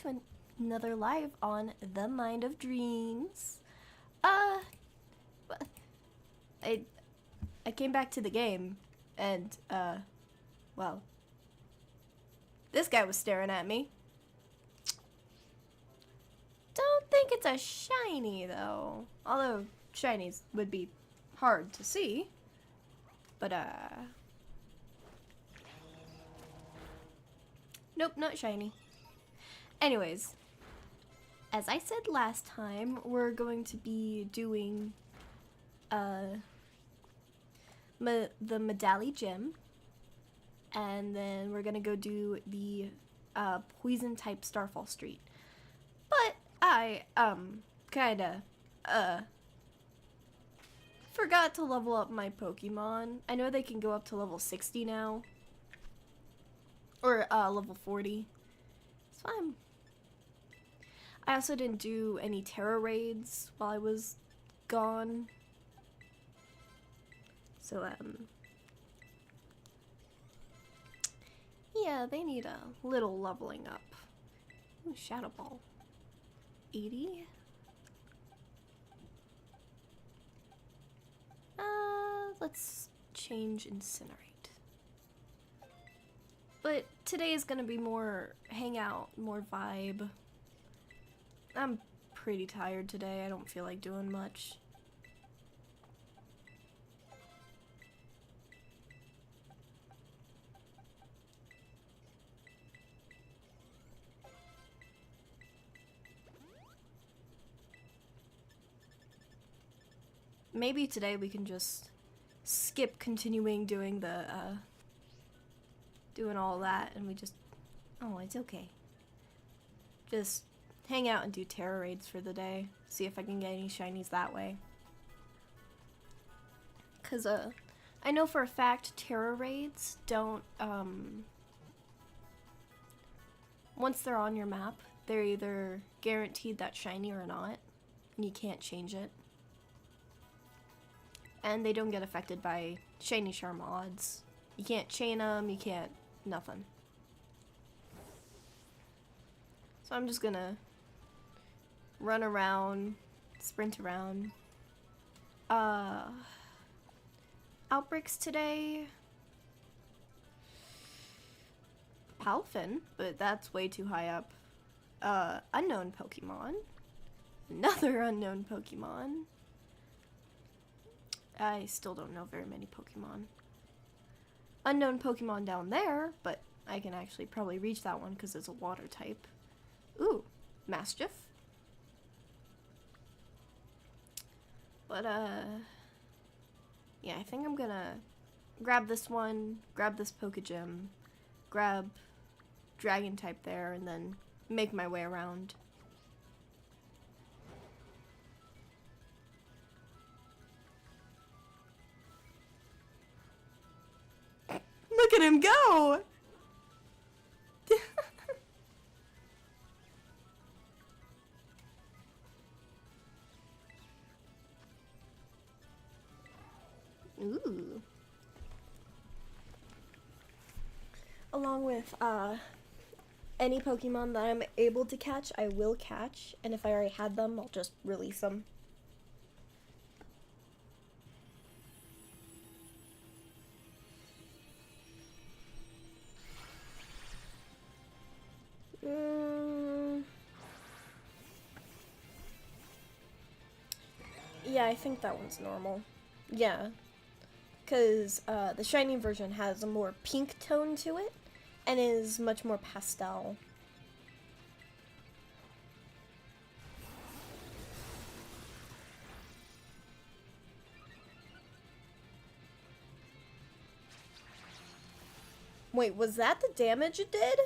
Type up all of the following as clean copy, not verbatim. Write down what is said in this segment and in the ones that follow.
to another live on The Mind of Dreams. I came back to the game, and, well, this guy was staring at me. Don't think it's a shiny, though. Although, shinies would be hard to see. But, nope, not shiny. Anyways, as I said last time, we're going to be doing, the Medalli Gym, and then we're gonna go do the poison type Starfall Street. But I kinda forgot to level up my Pokemon. I know they can go up to level 60 now, or level 40. It's fine. I also didn't do any Terra raids while I was gone. So, yeah, they need a little leveling up. Ooh, Shadow Ball. 80? Let's change Incinerate. But today is gonna be more hangout, more vibe. I'm pretty tired today. I don't feel like doing much. Maybe today we can just skip continuing doing the, doing all that, and we just, oh, it's okay. Just hang out and do Terra raids for the day. See if I can get any shinies that way. Cause, I know for a fact Terra raids don't, once they're on your map, they're either guaranteed that shiny or not, and you can't change it. And they don't get affected by shiny char mods. You can't chain them, you can't, nothing. So I'm just gonna run around, sprint around. Outbreaks today. Palfin, but that's way too high up. Unknown Pokemon. Another unknown Pokemon. I still don't know very many Pokemon. Unknown Pokemon down there, but I can actually probably reach that one because it's a water type. Ooh, Mastiff. But, yeah, I think I'm gonna grab this one, grab this Pokegym, grab Dragon type there, and then make my way around. Look at him go! Ooh. Along with, any Pokemon that I'm able to catch, I will catch. And if I already had them, I'll just release them. Yeah, I think that one's normal. Yeah. Because the shiny version has a more pink tone to it and is much more pastel. Wait, was that the damage it did?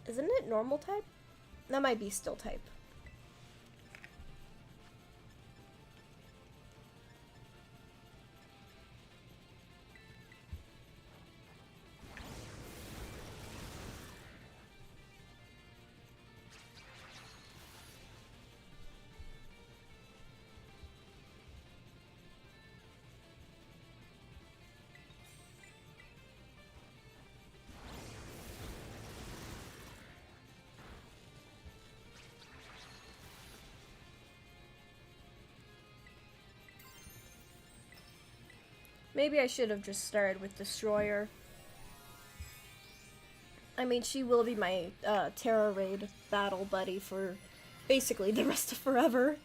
Isn't it normal type? That might be still type. Maybe I should have just started with Destroyer. I mean, she will be my Terra Raid battle buddy for basically the rest of forever.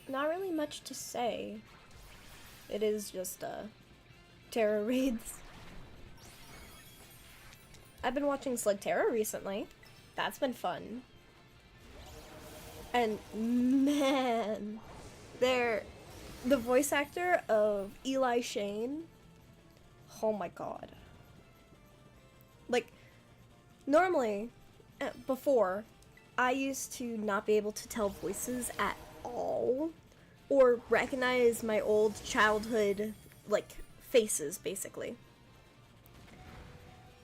Not really much to say. It is just Terra raids. I've been watching Slug Terra recently. That's been fun. And man, the voice actor of Eli Shane, oh my god. Like, normally, before, I used to not be able to tell voices at all, or recognize my old childhood, like, faces, basically.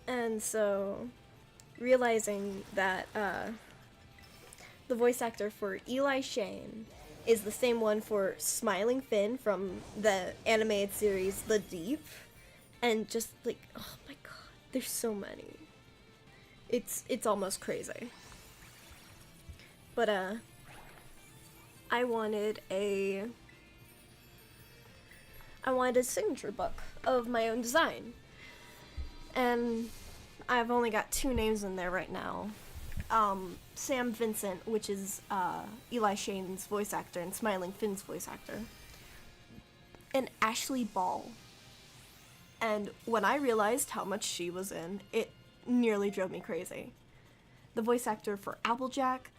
And so, realizing that, the voice actor for Eli Shane is the same one for Smiling Finn from the animated series The Deep, and just, like, oh my god, there's so many. It's almost crazy. But, I wanted a signature book of my own design. And I've only got 2 names in there right now. Sam Vincent, which is Eli Shane's voice actor and Smiling Finn's voice actor. And Ashley Ball. And when I realized how much she was in, it nearly drove me crazy. The voice actor for Applejack,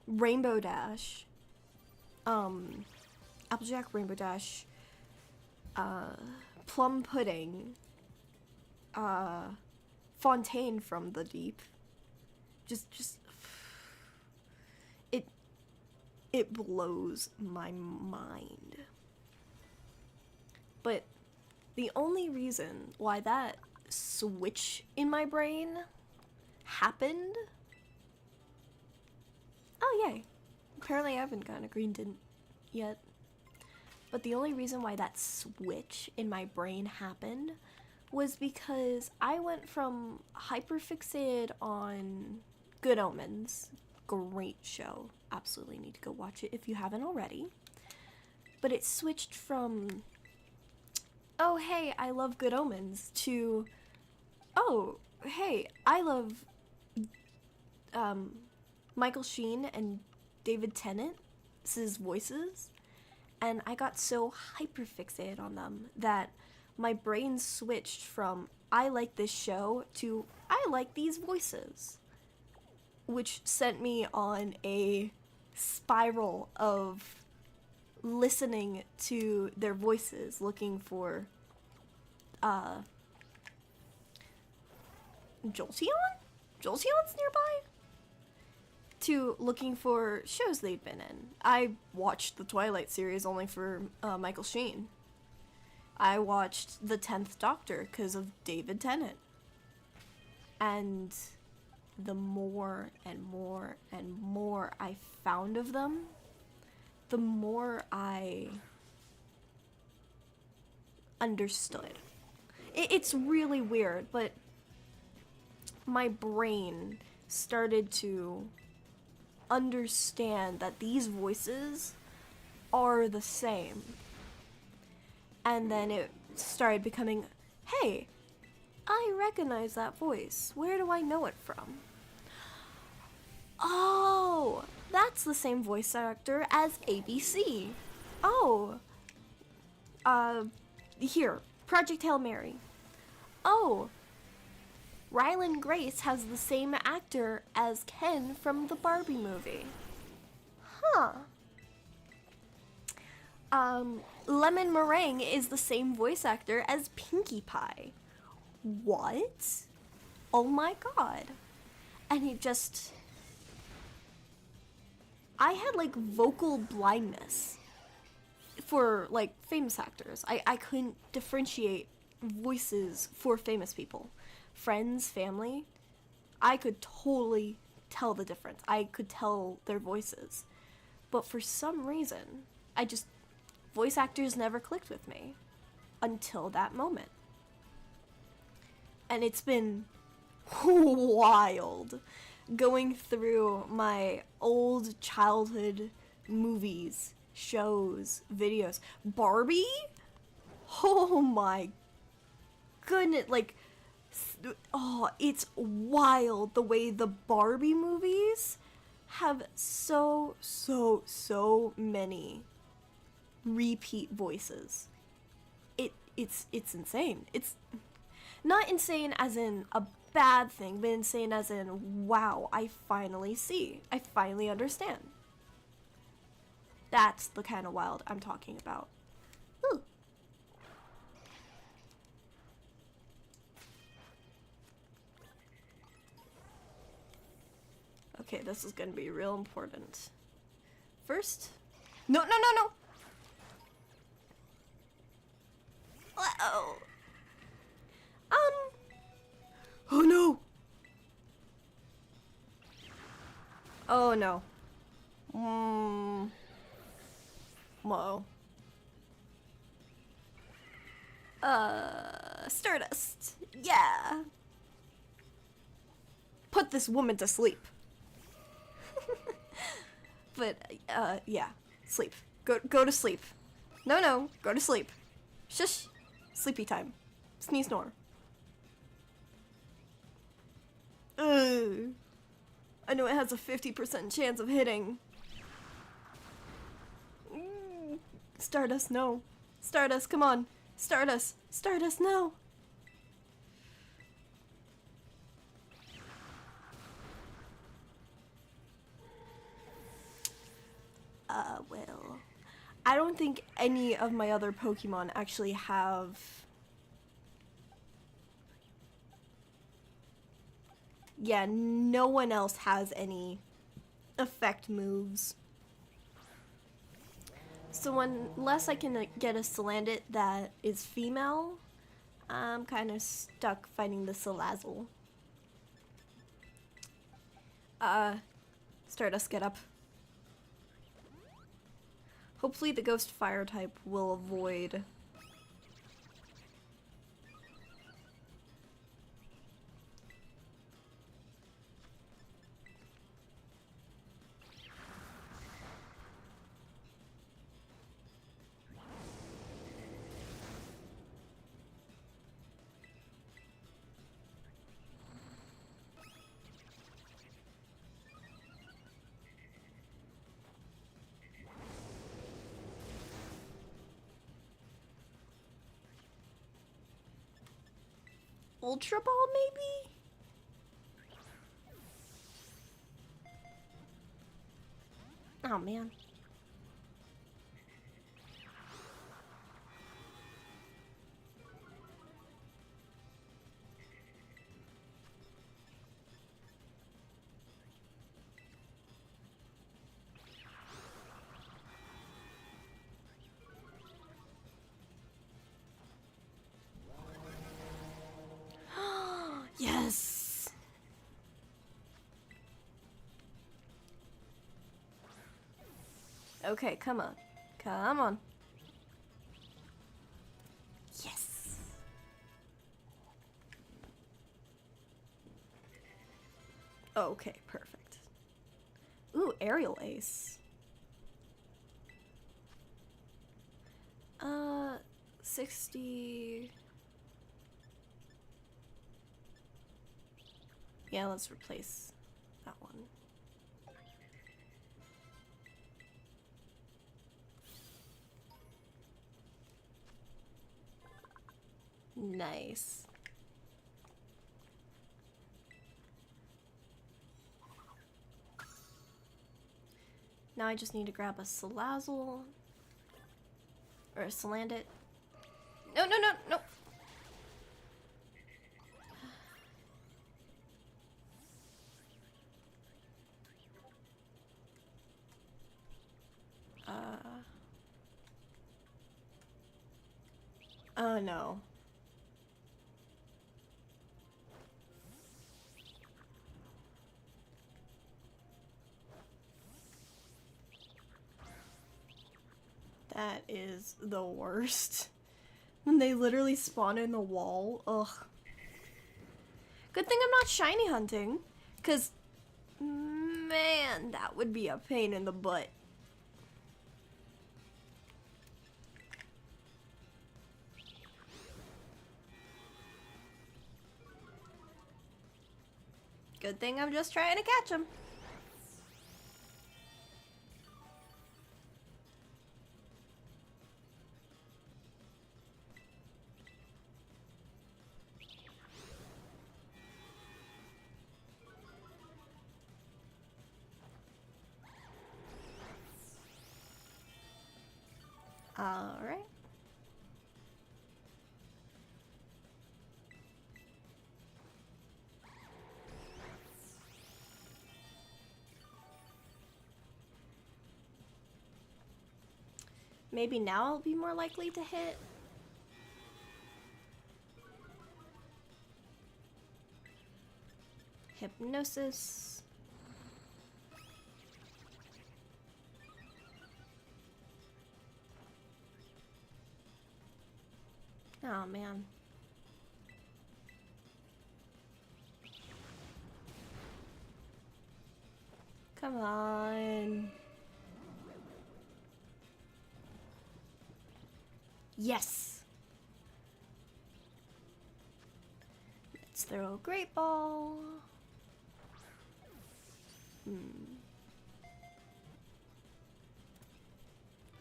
Rainbow Dash, Applejack, Rainbow Dash, Plum Pudding, Fontaine from The Deep. Just it blows my mind. But the only reason why that switch in my brain happened. Oh yay. Apparently I haven't gotten a green tint yet. But the only reason why that switch in my brain happened was because I went from hyperfixated on Good Omens. Great show. Absolutely need to go watch it if you haven't already. But it switched from, oh hey, I love Good Omens, to, oh hey, I love Michael Sheen and David Tennant's voices. And I got so hyperfixated on them that my brain switched from I like this show to I like these voices, which sent me on a spiral of listening to their voices, looking for Jolteon? Jolteon's nearby? To looking for shows they'd been in. I watched the Twilight series only for Michael Sheen. I watched The 10th Doctor because of David Tennant. And the more and more and more I found of them, the more I understood. It's really weird, but my brain started to understand that these voices are the same. And then it started becoming, hey, I recognize that voice. Where do I know it from? Oh, that's the same voice actor as ABC. Oh, here, Project Hail Mary. Oh, Ryland Grace has the same actor as Ken from the Barbie movie. Huh. Lemon Meringue is the same voice actor as Pinkie Pie. What? Oh my god. And he just... I had, like, vocal blindness for like famous actors. I couldn't differentiate voices for famous people. Friends, family, I could totally tell the difference. I could tell their voices. But for some reason, voice actors never clicked with me until that moment. And it's been wild going through my old childhood movies, shows, videos. Barbie? Oh my goodness, like, oh, it's wild the way the Barbie movies have so many repeat voices. It's insane. It's not insane as in a bad thing, but insane as in, wow, I finally see. I finally understand. That's the kind of wild I'm talking about. Ooh. Okay, this is gonna be real important. First, no. Uh-oh. Oh no. Oh no. Whoa. Stardust. Yeah. Put this woman to sleep. But, yeah. Sleep. Go to sleep. No. Go to sleep. Shush. Sleepy time. Sneeze, snore. Ugh. I know it has a 50% chance of hitting. Stardust, no. Stardust, come on. Stardust, no. Well, I don't think any of my other Pokemon actually have... Yeah, no one else has any effect moves. So unless I can get a Salandit that is female, I'm kind of stuck fighting the Salazzle. Stardust, get up. Hopefully the Ghost Fire type will avoid... Ultra Ball, maybe? Oh, man. Yes! Okay, come on. Come on. Yes! Okay, perfect. Ooh, Aerial Ace. 60... Yeah, let's replace that one. Nice. Now I just need to grab a Salazzle. Or a Salandit. No. Oh no. That is the worst. When they literally spawn in the wall. Ugh. Good thing I'm not shiny hunting. Because, man, that would be a pain in the butt. Good thing I'm just trying to catch him. Alright. Maybe now I'll be more likely to hit. Hypnosis. Oh man. Come on. Yes. Let's throw a great ball.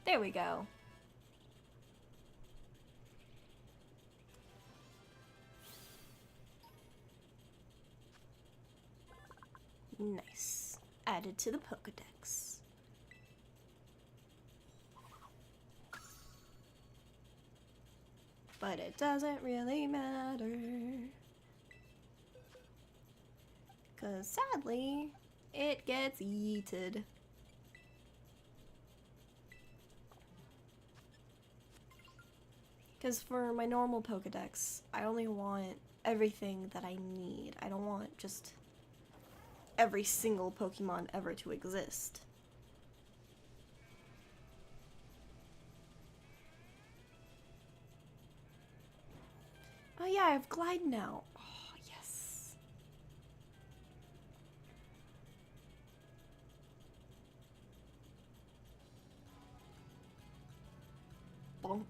There we go. Nice. Added to the Pokedex. But it doesn't really matter. 'Cause sadly, it gets yeeted. Because for my normal Pokedex, I only want everything that I need. I don't want just every single Pokemon ever to exist. Oh yeah, I have Glide now. Oh, yes. Bonk.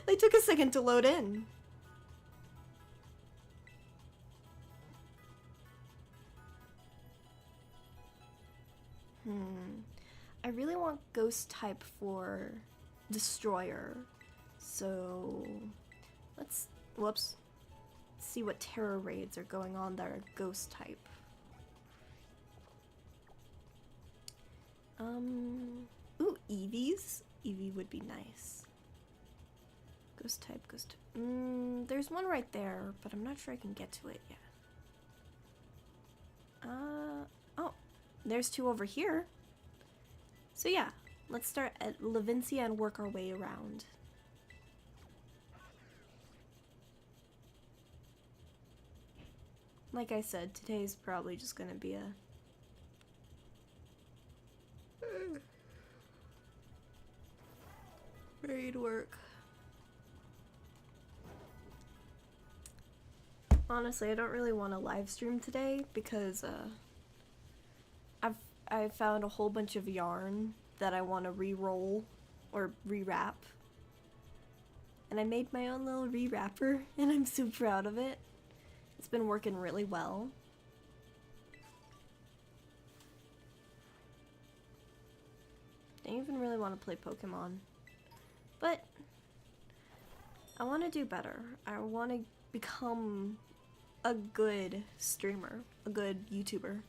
They took a second to load in. I really want Ghost type for Destroyer. So let's see what Terror raids are going on that are Ghost type. Ooh, Eevees. Eevee would be nice. Ghost type. There's one right there, but I'm not sure I can get to it yet. Oh, there's two over here. So yeah, let's start at Levincia and work our way around. Like I said, today's probably just gonna be a raid work. Honestly, I don't really want to live stream today because I found a whole bunch of yarn that I want to re-roll or rewrap. And I made my own little rewrapper and I'm so proud of it. It's been working really well. I don't even really want to play Pokemon. But I want to do better. I want to become a good streamer, a good YouTuber.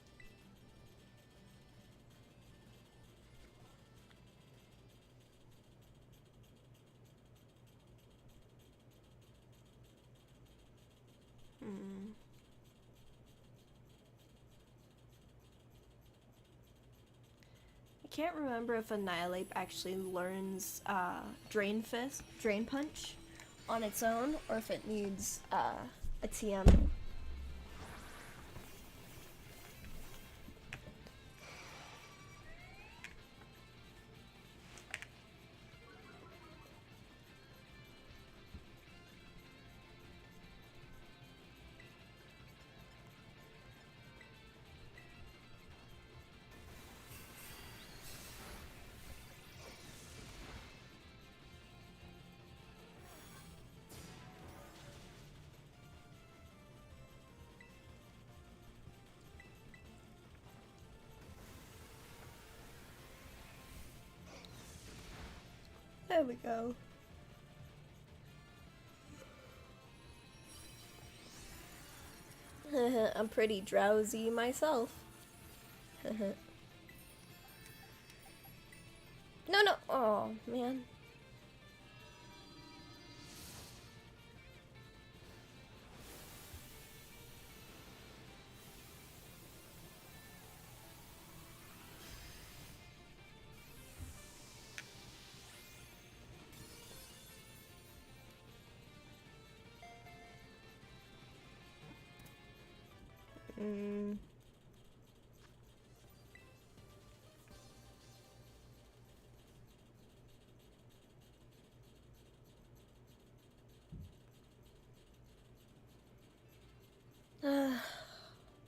I can't remember if Annihilate actually learns Drain Fist, Drain Punch on its own, or if it needs a TM. There we go. I'm pretty drowsy myself. No, no. Oh, man.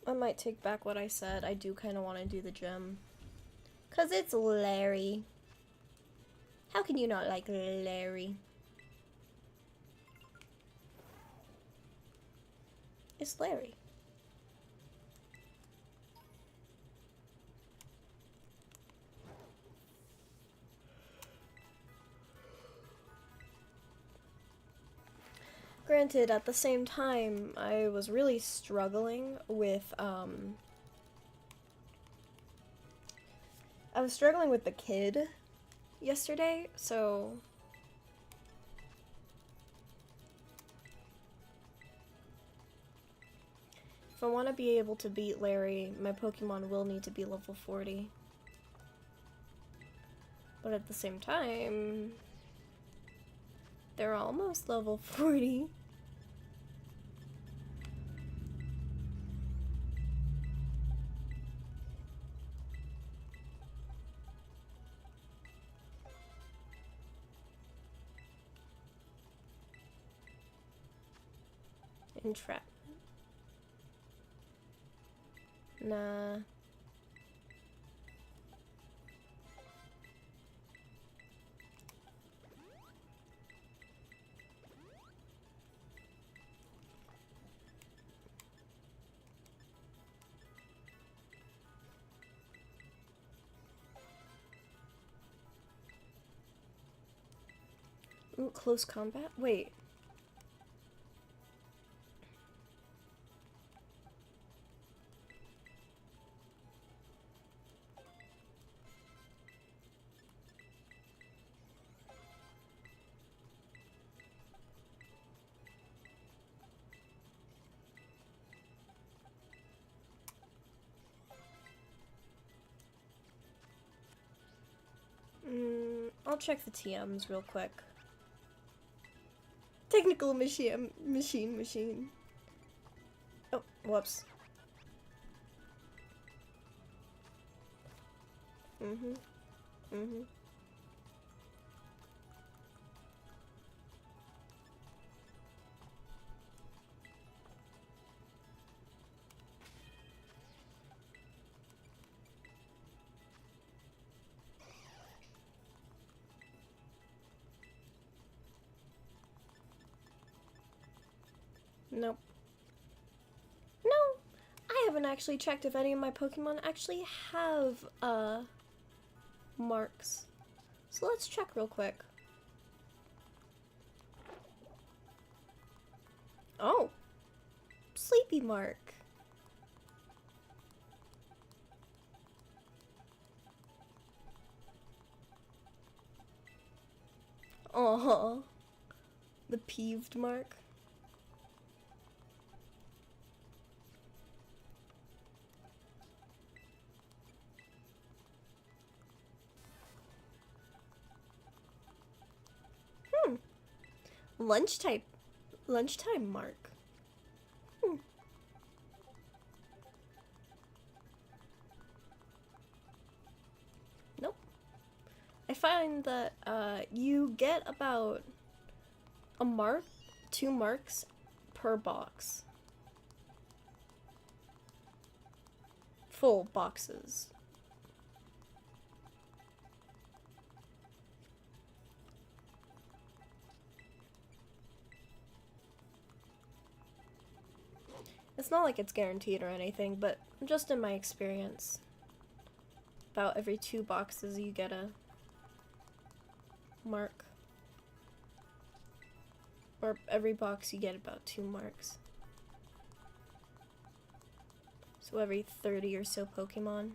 I might take back what I said. I do kind of want to do the gym. 'Cause it's Larry. How can you not like Larry? It's Larry. Granted, at the same time, I was really struggling with, I was struggling with the kid yesterday, so if I want to be able to beat Larry, my Pokemon will need to be level 40. But at the same time, they're almost level 40. Entrapment. Nah. Ooh, close combat? Wait. I'll check the TMs real quick. Technical machine. Oh, whoops. Nope. No! I haven't actually checked if any of my Pokemon actually have, marks. So let's check real quick. Oh! Sleepy Mark. Aww. The peeved mark. lunchtime mark. Nope. I find that you get about a mark, 2 marks per box. Full boxes. It's not like it's guaranteed or anything, but just in my experience, about every 2 boxes you get a mark. Or every box you get about 2 marks. So every 30 or so Pokemon.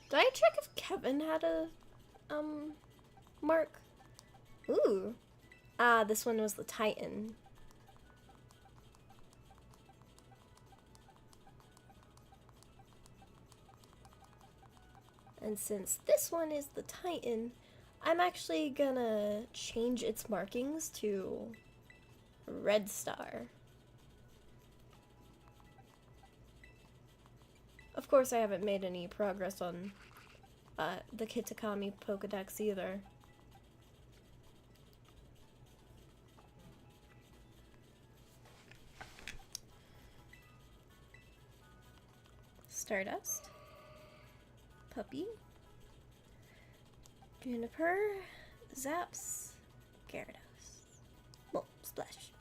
Did I check if Kevin had a, mark? Ooh. Ah, this one was the Titan. And since this one is the Titan, I'm actually gonna change its markings to Red Star. Of course, I haven't made any progress on the Kitakami Pokedex either. Stardust, Puppy, Juniper, Zaps, Gyarados, well, Splash.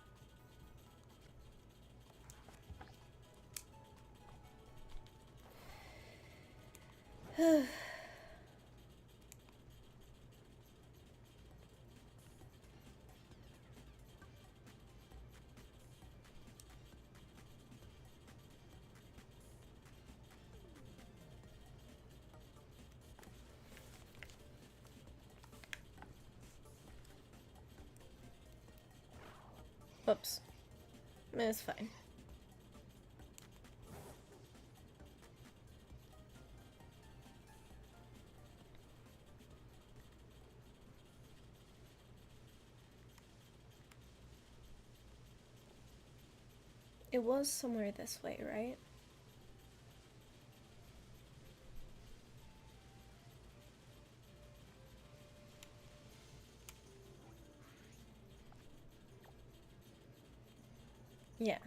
Oops. It's fine. It was somewhere this way, right? Yeah.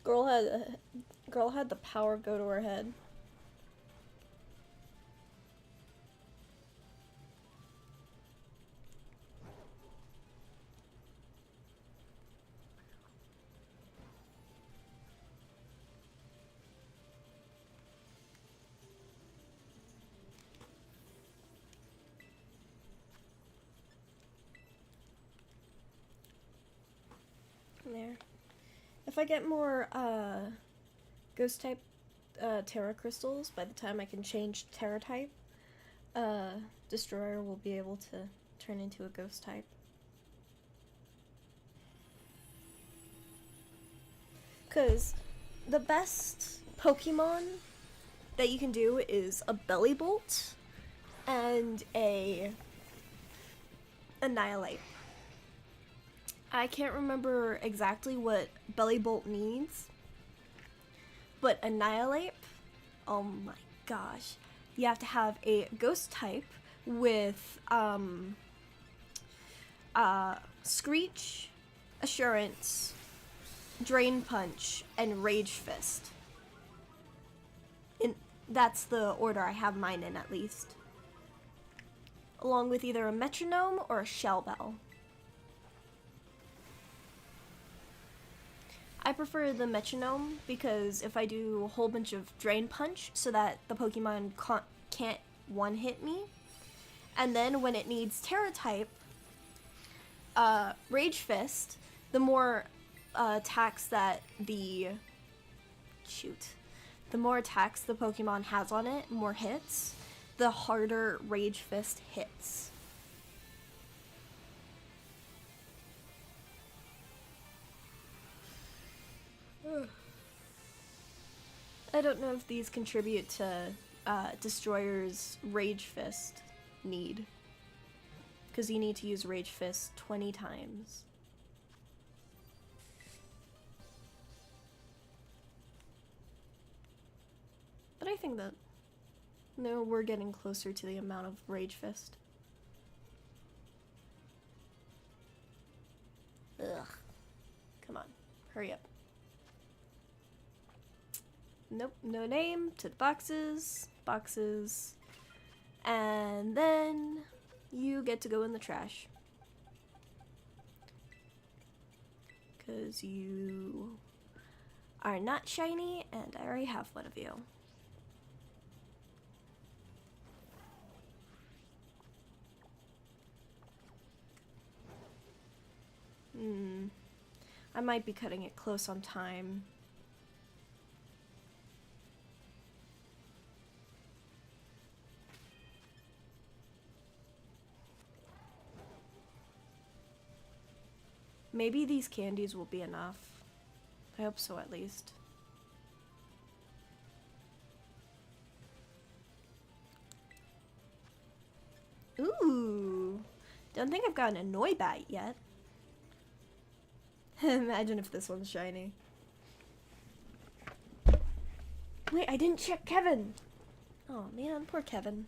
Girl had the power go to her head. There. If I get more ghost type Terra crystals by the time I can change Terra type, Destroyer will be able to turn into a ghost type. Because the best Pokemon that you can do is a Belly Bolt and a Annihilate. I can't remember exactly what Belly Bolt needs, but Annihilate, oh my gosh. You have to have a ghost type with Screech, Assurance, Drain Punch, and Rage Fist. That's the order I have mine in, at least. Along with either a metronome or a shell bell. I prefer the metronome because if I do a whole bunch of Drain Punch so that the Pokemon can't one-hit me, and then when it needs Terra type, Rage Fist, the more attacks that the Pokemon has on it, more hits, the harder Rage Fist hits. I don't know if these contribute to Destroyer's Rage Fist need, because you need to use Rage Fist 20 times. But I think that no, we're getting closer to the amount of Rage Fist. Ugh. Come on, hurry up. Nope, no name, to the boxes, and then you get to go in the trash. 'Cause you are not shiny, and I already have one of you. I might be cutting it close on time. Maybe these candies will be enough. I hope so, at least. Ooh! Don't think I've gotten a Noibat yet. Imagine if this one's shiny. Wait, I didn't check Kevin! Oh man, poor Kevin.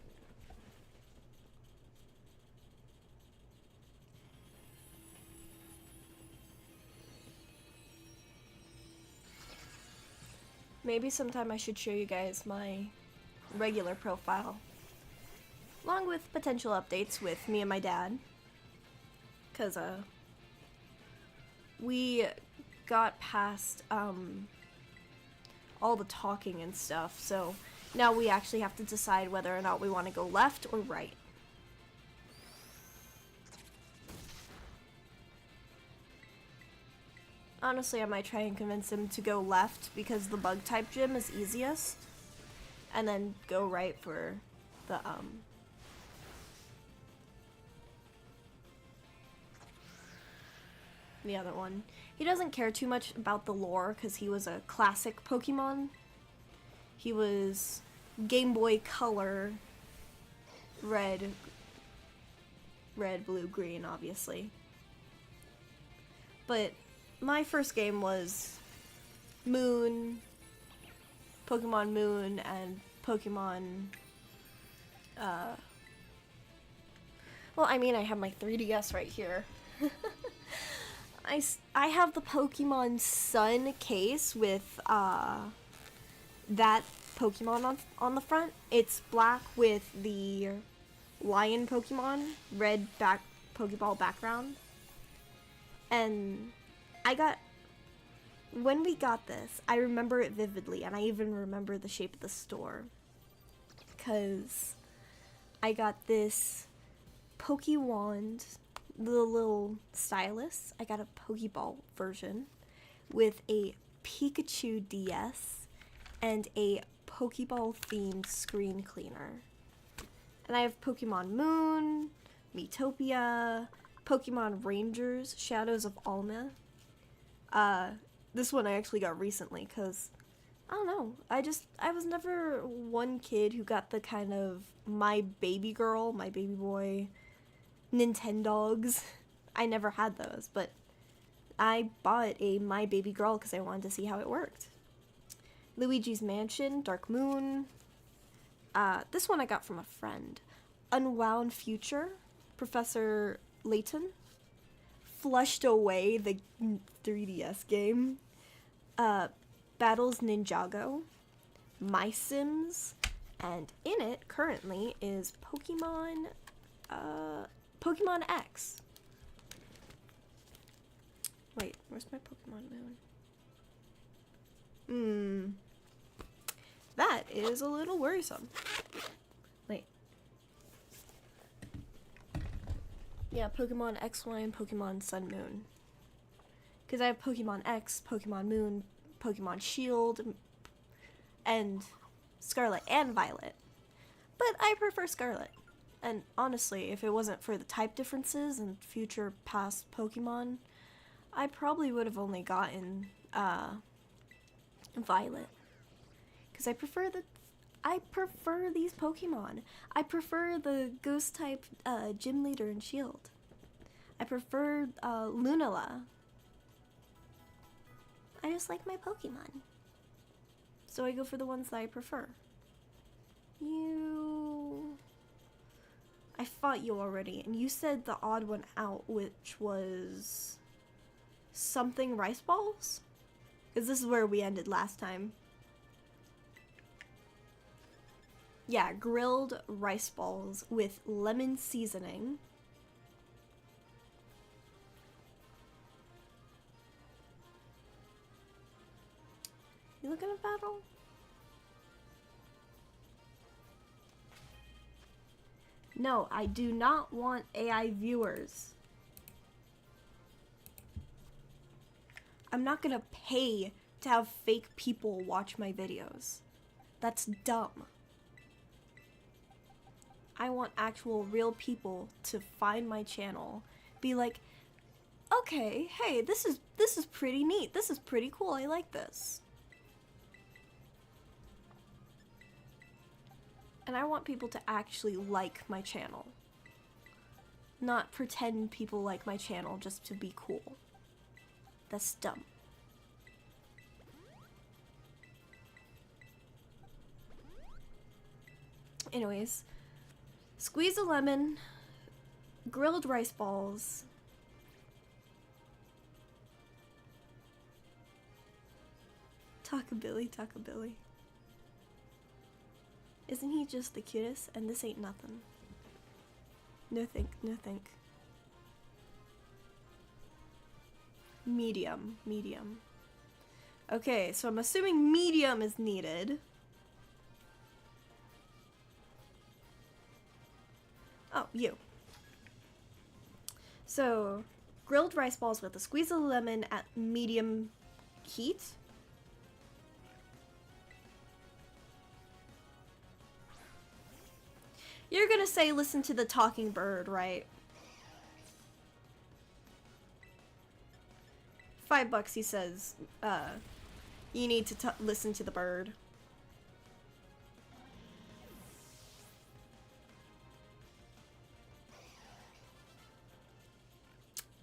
Maybe sometime I should show you guys my regular profile, along with potential updates with me and my dad, because we got past all the talking and stuff, so now we actually have to decide whether or not we want to go left or right. Honestly, I might try and convince him to go left because the bug type gym is easiest, and then go right for the other one. He doesn't care too much about the lore because he was a classic Pokemon. He was Game Boy Color, red, blue, green, obviously. But my first game was Moon, Pokemon Moon, and Pokemon, well, I mean, I have my 3DS right here. I have the Pokemon Sun case with, that Pokemon on the front. It's black with the lion Pokemon, red Pokeball background. And when we got this, I remember it vividly, and I even remember the shape of the store. 'Cause I got this Pokewand, the little stylus. I got a Pokeball version with a Pikachu DS and a Pokeball themed screen cleaner. And I have Pokemon Moon, Miitopia, Pokemon Rangers, Shadows of Alma. This one I actually got recently because, I don't know, I was never one kid who got the kind of my baby girl, my baby boy Nintendogs. I never had those, but I bought a My Baby Girl because I wanted to see how it worked. Luigi's Mansion, Dark Moon. This one I got from a friend. Unwound Future, Professor Layton. Flushed Away, the 3DS game. Battles Ninjago. My Sims. And in it, currently, is Pokemon X. Wait, where's my Pokemon Moon? That is a little worrisome. Wait. Yeah, Pokemon XY and Pokemon Sun Moon. Because I have Pokemon X, Pokemon Moon, Pokemon Shield, and Scarlet and Violet. But I prefer Scarlet. And honestly, if it wasn't for the type differences and future past Pokemon, I probably would have only gotten Violet. Because I prefer these Pokemon. I prefer the ghost type gym leader and Shield. I prefer Lunala. I just like my Pokemon. So I go for the ones that I prefer. I fought you already, and you said the odd one out, which was something rice balls? Because this is where we ended last time. Yeah, grilled rice balls with lemon seasoning. You looking at battle? No, I do not want AI viewers. I'm not gonna pay to have fake people watch my videos. That's dumb. I want actual real people to find my channel, be like, okay, hey, this is pretty neat. This is pretty cool. I like this. And I want people to actually like my channel. Not pretend people like my channel just to be cool. That's dumb. Anyways, squeeze a lemon, grilled rice balls, Taco-Billy. Isn't he just the cutest? And this ain't nothing. No think. Medium. Okay, so I'm assuming medium is needed. Oh, you. So, grilled rice balls with a squeeze of lemon at medium heat. You're gonna say listen to the talking bird, right? $5 he says, you need to listen to the bird.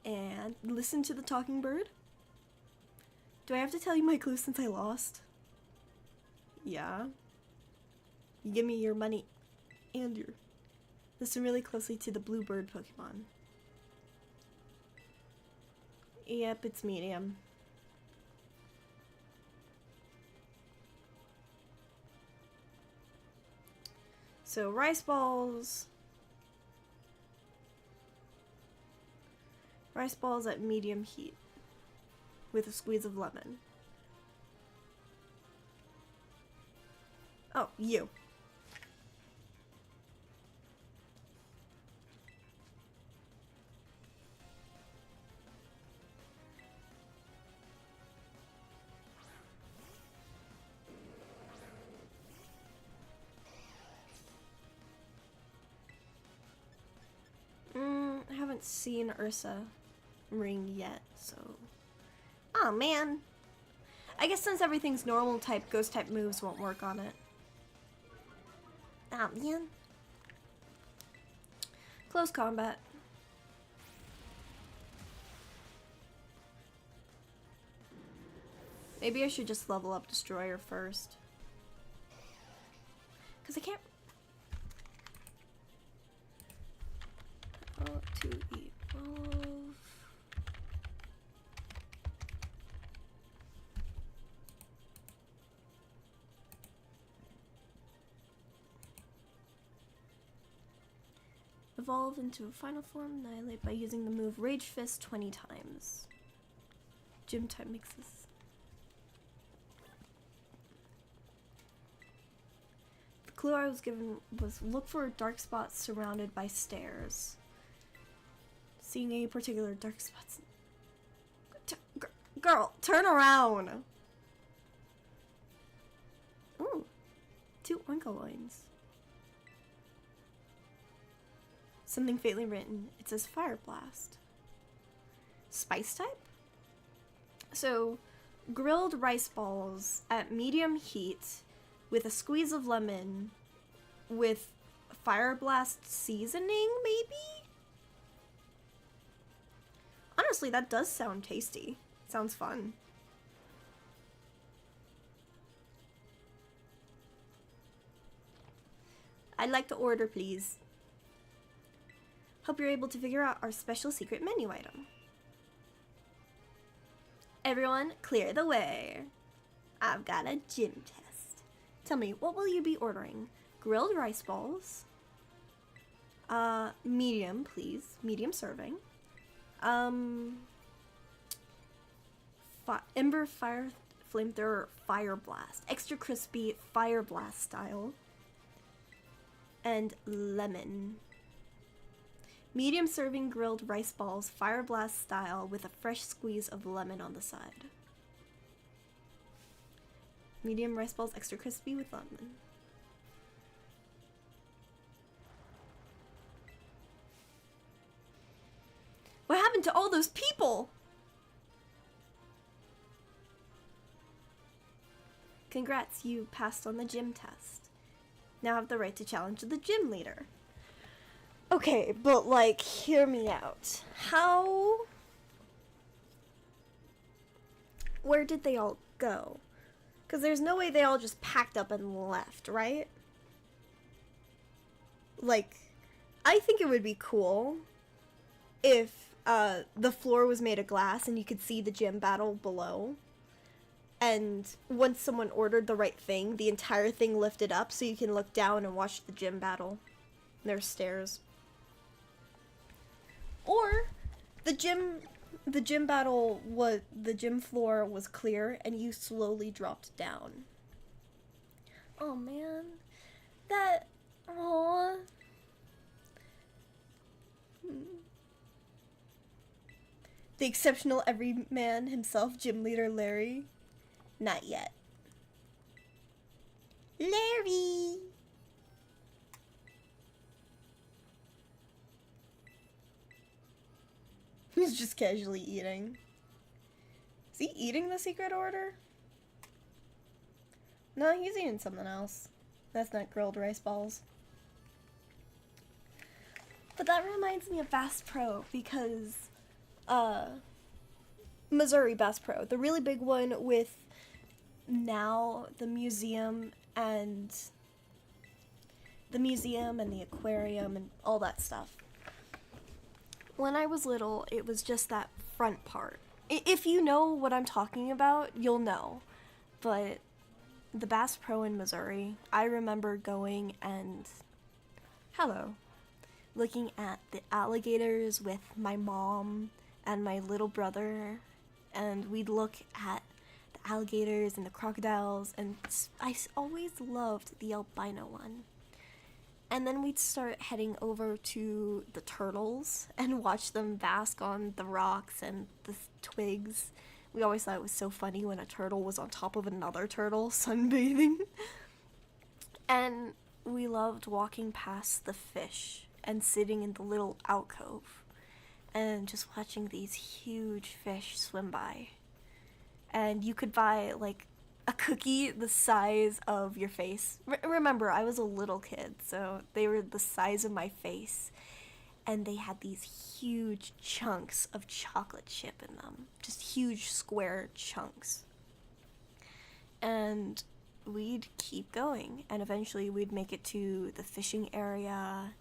And listen to the talking bird? Do I have to tell you my clue since I lost? Yeah. You give me your money and your... Listen really closely to the blue bird Pokemon. Yep, it's medium. So rice balls. Rice balls at medium heat with a squeeze of lemon. Oh, you. I haven't seen Ursa ring yet, so... Oh, man. I guess since everything's normal type, ghost type moves won't work on it. Oh, man. Close combat. Maybe I should just level up Destroyer first. Because I can't... to evolve. Evolve into a final form, annihilate by using the move Rage Fist 20 times. Gym type mixes. The clue I was given was look for dark spots surrounded by stairs. Seeing any particular dark spots. Girl, turn around! Ooh, 2 Oinkoloins. Something faintly written. It says Fire Blast. Spice type? So, grilled rice balls at medium heat with a squeeze of lemon with Fire Blast seasoning, maybe? Honestly, that does sound tasty. Sounds fun. I'd like to order, please. Hope you're able to figure out our special secret menu item. Everyone, clear the way. I've got a gym test. Tell me, what will you be ordering? Grilled rice balls. Medium, please. Medium serving. Ember Fire Flamethrower Fire Blast. Extra crispy Fire Blast style. And lemon. Medium serving grilled rice balls, Fire Blast style, with a fresh squeeze of lemon on the side. Medium rice balls, extra crispy with lemon. What happened to all those people? Congrats, you passed on the gym test. Now have the right to challenge the gym leader. Okay, but like, hear me out. How... Where did they all go? Because there's no way they all just packed up and left, right? Like, I think it would be cool if the floor was made of glass and you could see the gym battle below. And once someone ordered the right thing, the entire thing lifted up so you can look down and watch the gym battle. There's stairs. Or the gym battle was, the gym floor was clear and you slowly dropped down. Oh man. That, aww. The exceptional everyman himself, gym leader Larry. Not yet. Larry! He's just casually eating. Is he eating the secret order? No, he's eating something else. That's not grilled rice balls. But that reminds me of Bass Pro because, Missouri Bass Pro, the really big one with now the museum and the aquarium and all that stuff. When I was little, it was just that front part. If you know what I'm talking about, you'll know. But the Bass Pro in Missouri, I remember going and, looking at the alligators with my mom and my little brother, and we'd look at the alligators and the crocodiles, and I always loved the albino one. And then we'd start heading over to the turtles and watch them bask on the rocks and the twigs. We always thought it was so funny when a turtle was on top of another turtle sunbathing. And we loved walking past the fish and sitting in the little alcove and just watching these huge fish swim by. And you could buy like a cookie the size of your face. Remember, I was a little kid, so they were the size of my face. And they had these huge chunks of chocolate chip in them. Just huge square chunks. And we'd keep going, and eventually we'd make it to the fishing area.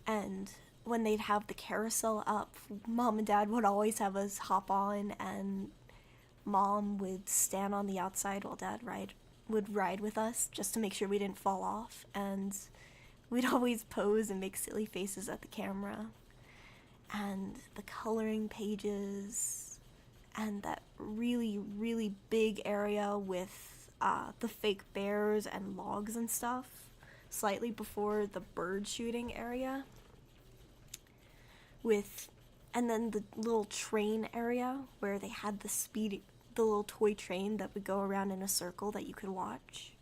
And when they'd have the carousel up, mom and dad would always have us hop on, and mom would stand on the outside while dad would ride with us just to make sure we didn't fall off. And we'd always pose and make silly faces at the camera. And the coloring pages, and that really, really big area with the fake bears and logs and stuff, slightly before the bird shooting area. And then the little train area where they had the little toy train that would go around in a circle that you could watch.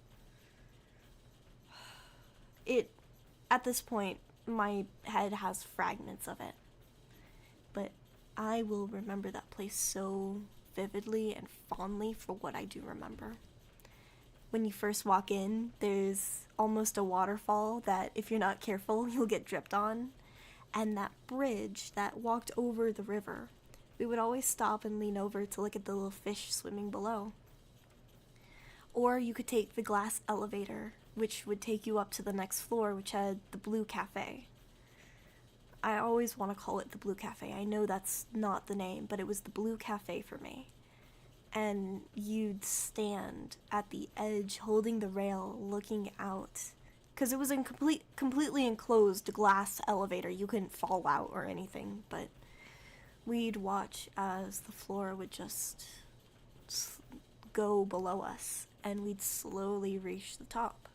At this point, my head has fragments of it. But I will remember that place so vividly and fondly for what I do remember. When you first walk in, there's almost a waterfall that, if you're not careful, you'll get dripped on. And that bridge that walked over the river, we would always stop and lean over to look at the little fish swimming below. Or you could take the glass elevator, which would take you up to the next floor, which had the Blue Cafe. I always want to call it the Blue Cafe. I know that's not the name, but it was the Blue Cafe for me. And you'd stand at the edge holding the rail looking out, because it was a completely enclosed glass elevator. You couldn't fall out or anything, but we'd watch as the floor would just go below us, and we'd slowly reach the top.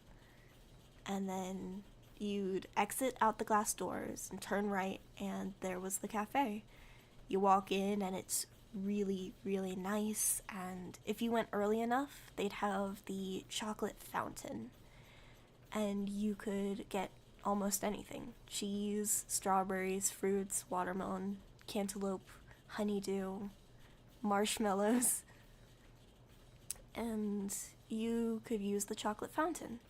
And then you'd exit out the glass doors and turn right, and there was the cafe. You walk in, and it's really, really nice, and if you went early enough, they'd have the chocolate fountain, and you could get almost anything. Cheese, strawberries, fruits, watermelon, cantaloupe, honeydew, marshmallows, and you could use the chocolate fountain.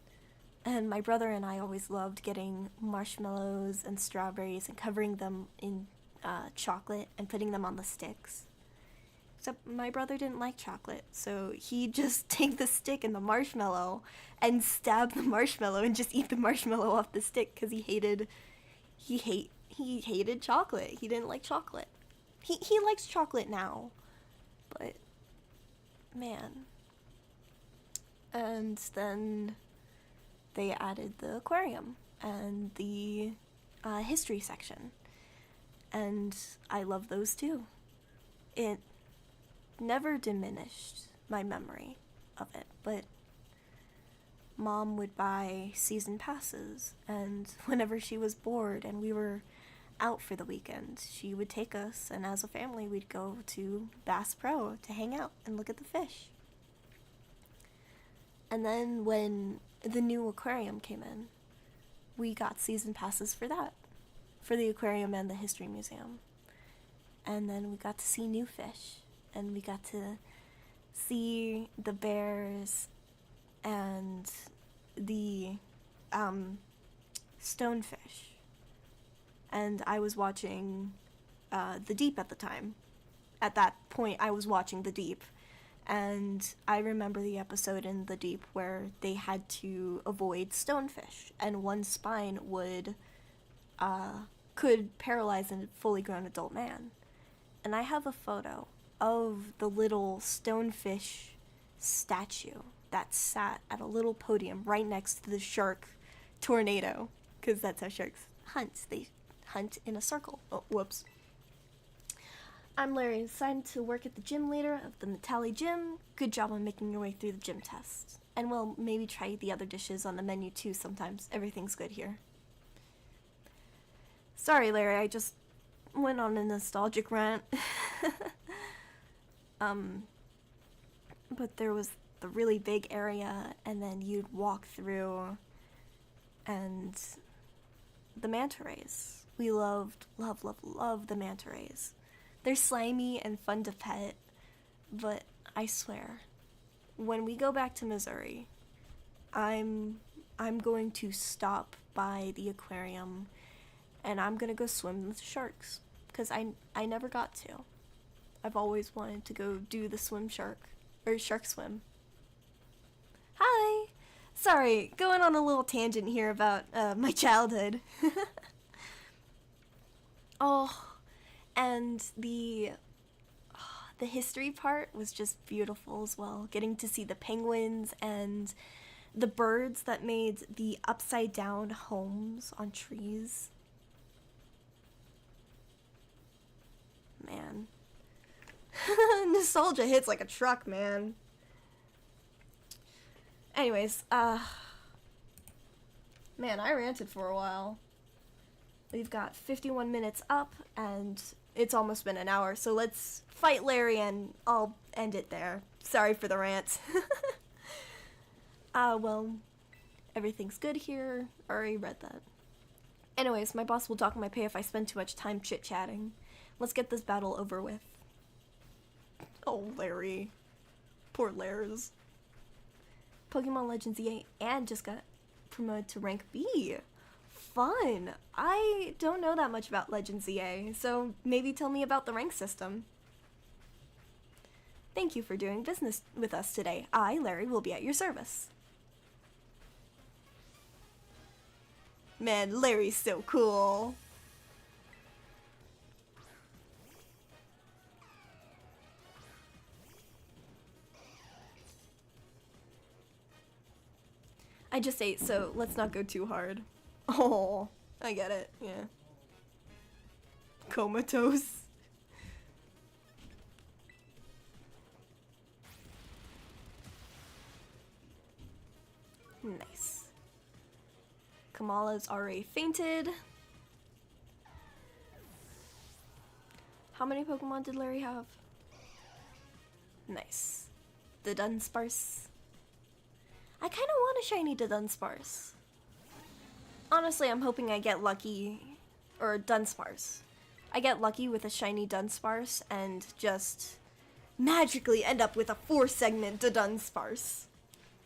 And my brother and I always loved getting marshmallows and strawberries and covering them in chocolate and putting them on the sticks. Except my brother didn't like chocolate, so he'd just take the stick and the marshmallow and stab the marshmallow and just eat the marshmallow off the stick because he hated chocolate. He didn't like chocolate. He likes chocolate now, but man. And then they added the aquarium and the history section, and I love those too. It never diminished my memory of it, but mom would buy season passes, and whenever she was bored and we were out for the weekend, she would take us, and as a family we'd go to Bass Pro to hang out and look at the fish. And then when the new aquarium came in, we got season passes for that, for the aquarium and the history museum. And then we got to see new fish, and we got to see the bears and the stonefish. And I was watching The Deep at the time. At that point, I was watching The Deep. And I remember the episode in The Deep where they had to avoid stonefish, and one spine could paralyze a fully grown adult man. And I have a photo of the little stonefish statue that sat at a little podium right next to the shark tornado, because that's how sharks hunt. They hunt in a circle. Oh, whoops. I'm Larry, assigned to work at the gym leader of the Metali Gym. Good job on making your way through the gym test. And we'll maybe try the other dishes on the menu too sometimes. Everything's good here. Sorry, Larry, I just went on a nostalgic rant. But there was the really big area, and then you'd walk through, and the manta rays. We love the manta rays. They're slimy and fun to pet, but I swear, when we go back to Missouri, I'm going to stop by the aquarium, and I'm gonna go swim with the sharks, because I never got to. I've always wanted to go do the shark swim. Sorry, going on a little tangent here about my childhood. Oh, and the history part was just beautiful as well. Getting to see the penguins and the birds that made the upside down homes on trees. Man. Nostalgia hits like a truck, man. Anyways, man, I ranted for a while. We've got 51 minutes up, and it's almost been an hour, so let's fight Larry and I'll end it there. Sorry for the rant. Well, everything's good here. Already read that. Anyways, my boss will dock my pay if I spend too much time chit-chatting. Let's get this battle over with. Oh, Larry. Poor Lairs. Pokemon Legends EA and just got promoted to rank B. Fun. I don't know that much about Legends EA, so maybe tell me about the rank system. Thank you for doing business with us today. I, Larry, will be at your service. Man, Larry's so cool. I just ate, so let's not go too hard. Oh, I get it, yeah. Comatose. Nice. Kamala's already fainted. How many Pokemon did Larry have? Nice. The Dunsparce. I kind of want a shiny Dunsparce. Honestly, I'm hoping I get lucky, or Dunsparce. I get lucky with a shiny Dunsparce and just magically end up with a 4-segment Dunsparce.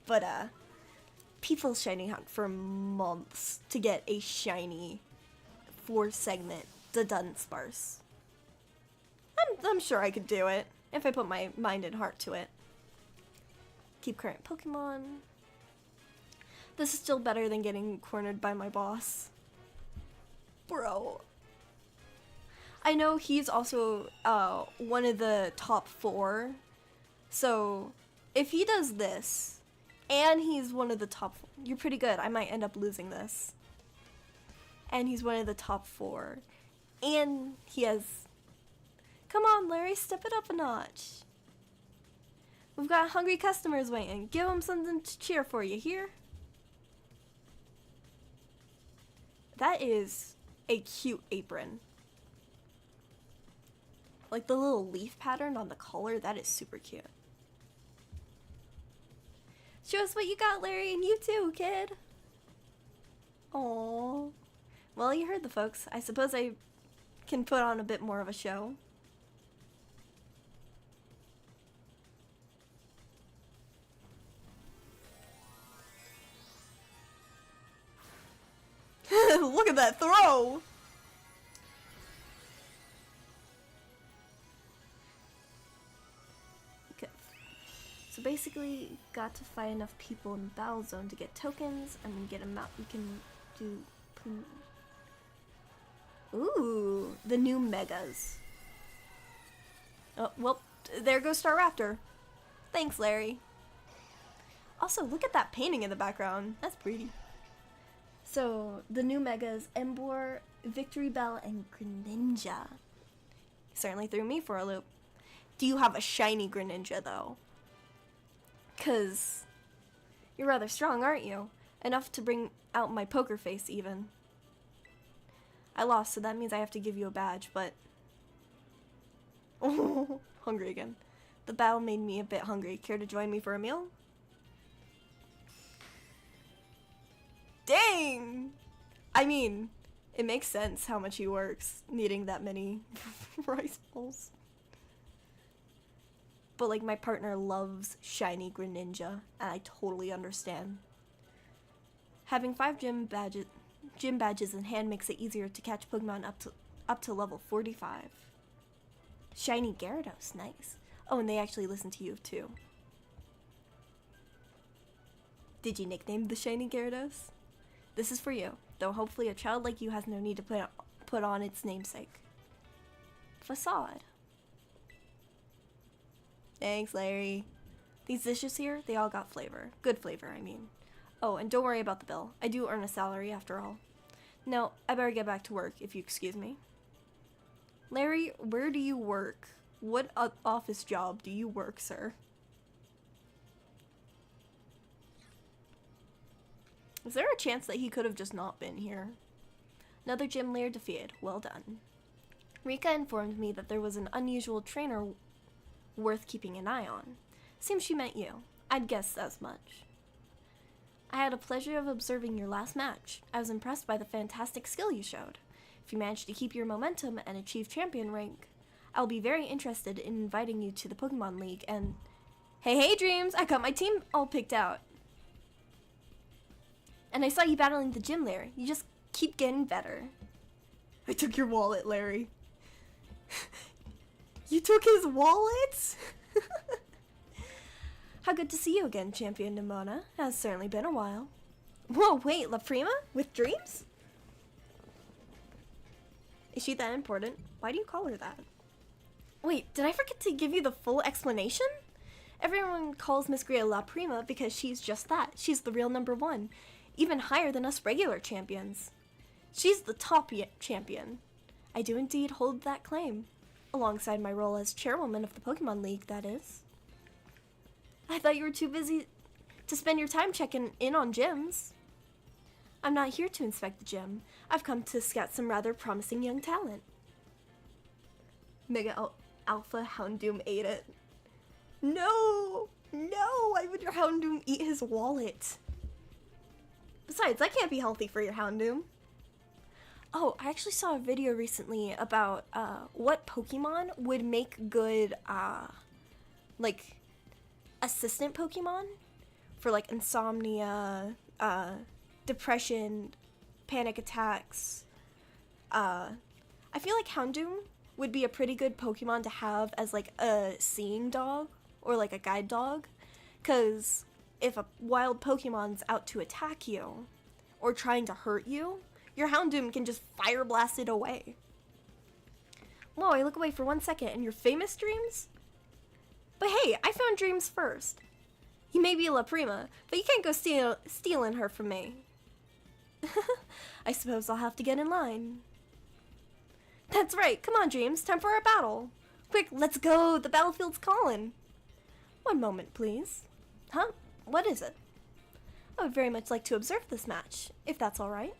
But, people shiny hunt for months to get a shiny 4-segment Dunsparce. I'm sure I could do it if I put my mind and heart to it. Keep current Pokemon. This is still better than getting cornered by my boss. Bro. I know he's also one of the top 4. So if he does this and he's one of the top 4, you're pretty good. I might end up losing this. And he's one of the top 4. And he has... Come on, Larry, step it up a notch. We've got hungry customers waiting. Give them something to cheer for, you hear? That is a cute apron. Like the little leaf pattern on the collar, that is super cute. Show us what you got, Larry, and you too, kid. Aww. Well, you heard the folks. I suppose I can put on a bit more of a show. Look at that throw! Okay. So basically, got to fight enough people in the battle zone to get tokens, and we get them out. We can do. Ooh, the new megas. Oh, well, there goes Staraptor. Thanks, Larry. Also, look at that painting in the background. That's pretty. So, the new megas, Emboar, Victory Bell, and Greninja. Certainly threw me for a loop. Do you have a shiny Greninja, though? 'Cause you're rather strong, aren't you? Enough to bring out my poker face, even. I lost, so that means I have to give you a badge, but... Oh, hungry again. The battle made me a bit hungry. Care to join me for a meal? Dang! I mean, it makes sense how much he works, needing that many rice balls. But, like, my partner loves shiny Greninja, and I totally understand. Having 5 gym badges in hand makes it easier to catch Pokemon up to level 45. Shiny Gyarados, nice. Oh, and they actually listen to you, too. Did you nickname the shiny Gyarados? This is for you, though hopefully a child like you has no need to put on its namesake. Facade. Thanks, Larry. These dishes here, they all got flavor. Good flavor, I mean. Oh, and don't worry about the bill. I do earn a salary after all. No, I better get back to work, if you excuse me. Larry, where do you work? What office job do you work, sir? Is there a chance that he could have just not been here? Another gym layer defeated. Well done. Rika informed me that there was an unusual trainer worth keeping an eye on. Seems she meant you. I'd guessed as much. I had a pleasure of observing your last match. I was impressed by the fantastic skill you showed. If you manage to keep your momentum and achieve champion rank, I'll be very interested in inviting you to the Pokemon League and... Hey, Dreams! I got my team all picked out. And I saw you battling the gym there. You just keep getting better. I took your wallet, Larry. You took his wallet? How good to see you again, Champion Nimona. Has certainly been a while. Whoa, wait, La Prima? With Dreams? Is she that important? Why do you call her that? Wait, did I forget to give you the full explanation? Everyone calls Miss Gria La Prima because she's just that. She's the real #1. Even higher than us regular champions. She's the top champion. I do indeed hold that claim. Alongside my role as chairwoman of the Pokemon League, that is. I thought you were too busy to spend your time checking in on gyms. I'm not here to inspect the gym. I've come to scout some rather promising young talent. Mega Alpha Houndoom ate it. No! No! Why would your Houndoom eat his wallet? Besides, that can't be healthy for your Houndoom. Oh, I actually saw a video recently about what Pokemon would make good, like, assistant Pokemon for, like, insomnia, depression, panic attacks. I feel like Houndoom would be a pretty good Pokemon to have as, like, a seeing dog or, like, a guide dog. Because if a wild Pokemon's out to attack you or trying to hurt you, your Houndoom can just fire blast it away. Whoa, I look away for 1 second and your famous Dreams? But hey, I found Dreams first. You may be La Prima, but you can't go stealing her from me. I suppose I'll have to get in line. That's right, come on Dreams, time for our battle. Quick, let's go, the battlefield's calling. One moment, please. Huh? What is it? I would very much like to observe this match, if that's alright.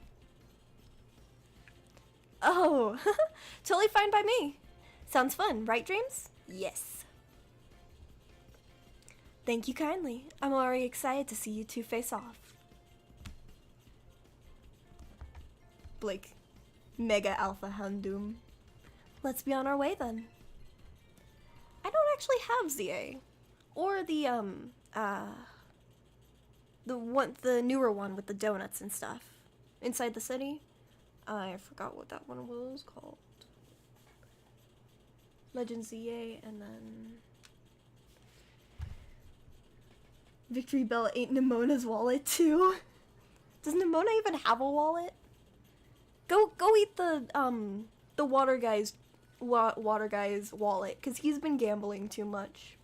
Oh, totally fine by me. Sounds fun, right, Dreams? Yes. Thank you kindly. I'm already excited to see you two face off. Blake, Mega Alpha Houndoom. Let's be on our way then. I don't actually have ZA. Or the newer one with the donuts and stuff. Inside the city. I forgot what that one was called. Legend ZA, and then Victory Bell ate Nimona's wallet too. Does Nimona even have a wallet? Go eat the water guy's wallet, cause he's been gambling too much.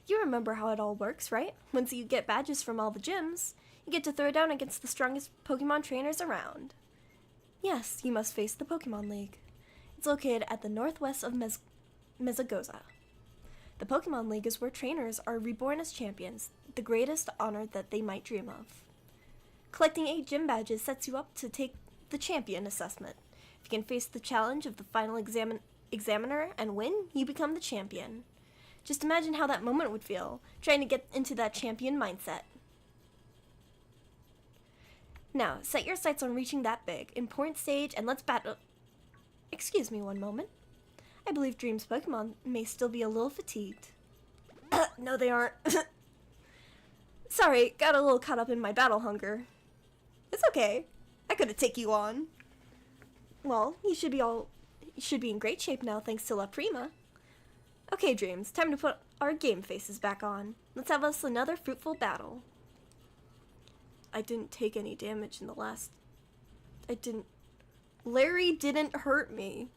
You remember how it all works, right? Once you get badges from all the gyms, you get to throw down against the strongest Pokemon trainers around. Yes, you must face the Pokemon League. It's located at the northwest of Mesagoza. The Pokemon League is where trainers are reborn as champions, the greatest honor that they might dream of. Collecting 8 gym badges sets you up to take the champion assessment. If you can face the challenge of the final examiner and win, you become the champion. Just imagine how that moment would feel, trying to get into that champion mindset. Now, set your sights on reaching that big, important stage, and let's battle. Excuse me one moment. I believe Dream's Pokemon may still be a little fatigued. No, they aren't. Sorry, got a little caught up in my battle hunger. It's okay. I could have taken you on. Well, you should be in great shape now thanks to La Prima. Okay, Dreams, time to put our game faces back on. Let's have us another fruitful battle. I didn't take any damage in the last... Larry didn't hurt me.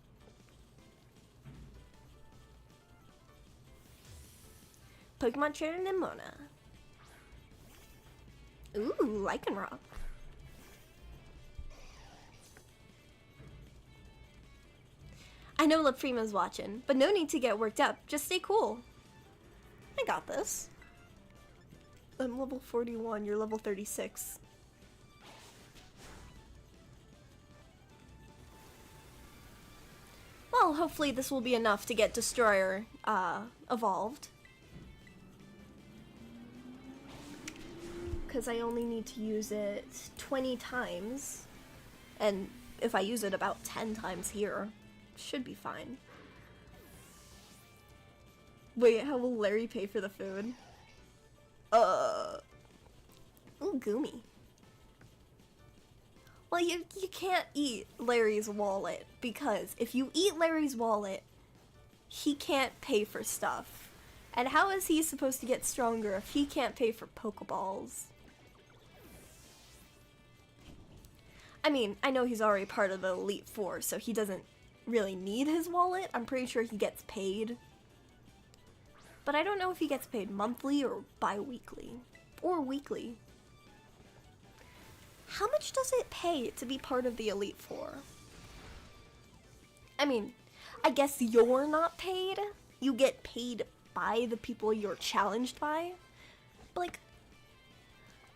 Pokemon Trainer Nimona. Ooh, Lycanroc. I know La Prima's watching, but no need to get worked up. Just stay cool. I got this. I'm level 41, you're level 36. Well, hopefully this will be enough to get Destroyer evolved. Because I only need to use it 20 times. And if I use it about 10 times here, should be fine. Wait, how will Larry pay for the food? Ooh, Goomy. Well, you can't eat Larry's wallet, because if you eat Larry's wallet, he can't pay for stuff. And how is he supposed to get stronger if he can't pay for Pokeballs? I mean, I know he's already part of the Elite Four, so he doesn't really need his wallet. I'm pretty sure he gets paid. But I don't know if he gets paid monthly or bi-weekly. Or weekly. How much does it pay to be part of the Elite Four? I mean, I guess you're not paid. You get paid by the people you're challenged by. But like,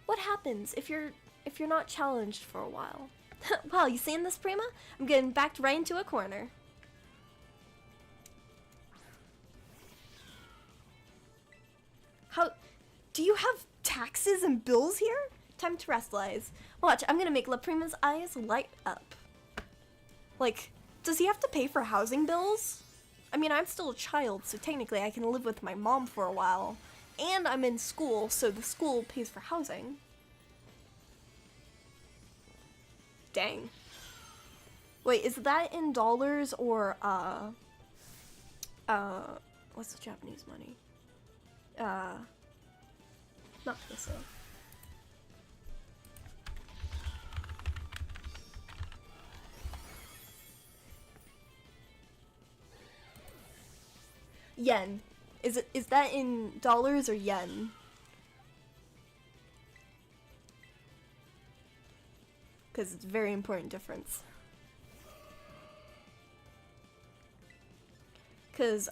what happens if you're not challenged for a while? Wow, you seeing this, Prima? I'm getting backed right into a corner. How... do you have taxes and bills here? Time to rest, Lies. Watch, I'm gonna make La Prima's eyes light up. Like, does he have to pay for housing bills? I mean, I'm still a child, so technically I can live with my mom for a while. And I'm in school, so the school pays for housing. Dang. Wait, is that in dollars or, what's the Japanese money? Not peso. Yen. Is that in dollars or yen? Because it's a very important difference. Because,